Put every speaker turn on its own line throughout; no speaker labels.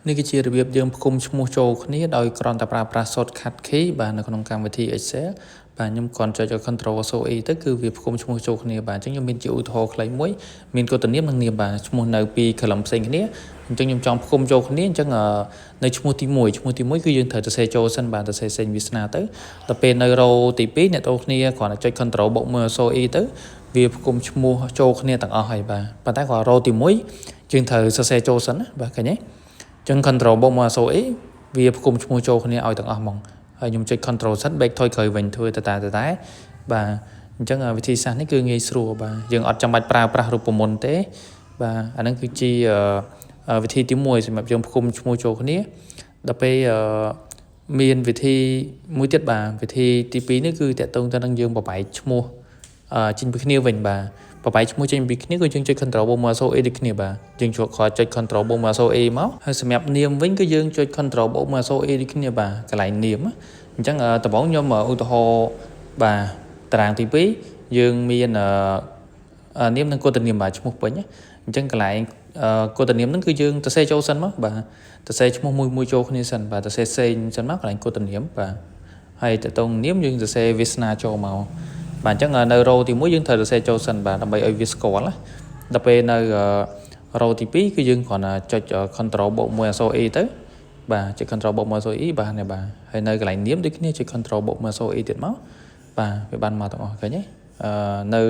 នេះគឺជារបៀបយើងផ្គុំឈ្មោះចូលគ្នាដោយគ្រាន់តែប្រើប្រាស់ shortcut key បាទនៅក្នុងកម្មវិធី Excel បាទខ្ញុំគ្រាន់ចុច Ctrl + E ទៅគឺវាផ្គុំឈ្មោះចូលគ្នាបាទអញ្ចឹងខ្ញុំមានជាឧទាហរណ៍ខ្លីមួយមានកូដនាមនិងនាមបាទឈ្មោះនៅពីរ column ផ្សេងគ្នាអញ្ចឹងខ្ញុំចង់ផ្គុំចូលគ្នាអញ្ចឹងនៅឈ្មោះទី1គឺយើងត្រូវសរសេរចូលសិនបាទសរសេរសេញវាសនាទៅដល់ពេលនៅ row ទី2អ្នកនរគ្នាគ្រាន់តែចុច Ctrl + E ទៅវាផ្គុំឈ្មោះចូលគ្នាទាំងអស់ហើយបាទប៉ុន្តែគាត់ row ទី1យើងត្រូវសរសេរចូលសិនណាបាទឃើញទេចឹង Ctrl + E វាផ្គុំឈ្មោះចូលគ្នាឲ្យទាំងអស់ហ្មងហើយខ្ញុំចុច Ctrl Z back ថយក្រោយវិញធ្វើតែបាទអញ្ចឹងវិធីសាស្ត្រនេះគឺងាយស្រួលបាទយើងអត់ចាំបាច់ប្រើប្រាស់រូបមន្តទេបាទអាហ្នឹងគឺជាវិធីទី1សម្រាប់យើងផ្គុំឈ្មោះចូលគ្នាដល់ពេលមានវិធីមួយទៀតបាទវិធីទី2នេះគឺតកតងទៅនឹងយើងបបែកឈ្មោះចេញពីគ្នាវិញបាទបបែកឈ្មោះចេញពីគ្នាគឺយើងចុច Ctrl + E ដូចគ្នាបាទយើងចូលខចុច Ctrl + E មកហើយសម្រាប់នាមវិញគឺយើងចុច Ctrl + E ដូចគ្នាបាទកន្លែងនាមអញ្ចឹងដំបូងខ្ញុំឧទាហរណ៍បាទតារាងទី2យើងមាននាមនិងកូដនាមបាទឈ្មោះពេញអញ្ចឹងកន្លែងកូដនាមហ្នឹងគឺយើងសរសេរចូលសិនមកបាទសរសេរឈ្មោះមួយចូលគ្នាសិនបាទសរសេរសេងសិនមកកន្លែងកូដនាមបាទហើយតទៅនាមយើងសរសេរវាសនាចូលមកបាទអញ្ចឹងនៅ row ទី1យើងត្រូវសរសេរចូលសិនបាទដើម្បីឲ្យវាស្គាល់ដល់ពេលនៅ row ទី2គឺយើងគ្រាន់តែចុច Ctrl + E ទៅបាទចុច Ctrl + E បាទនេះបាទហើយនៅកន្លែងនាមដូចគ្នាចុច Ctrl + E ទៀតមកបាទវាបានមកទាំងអស់ឃើញទេនៅ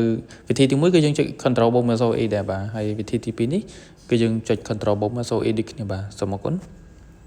វិធីទី1គឺយើងចុច Ctrl + E ដែរបាទហើយវិធីទី2នេះគឺយើងចុច Ctrl + E ដូចគ្នាបាទសូមអរគុណ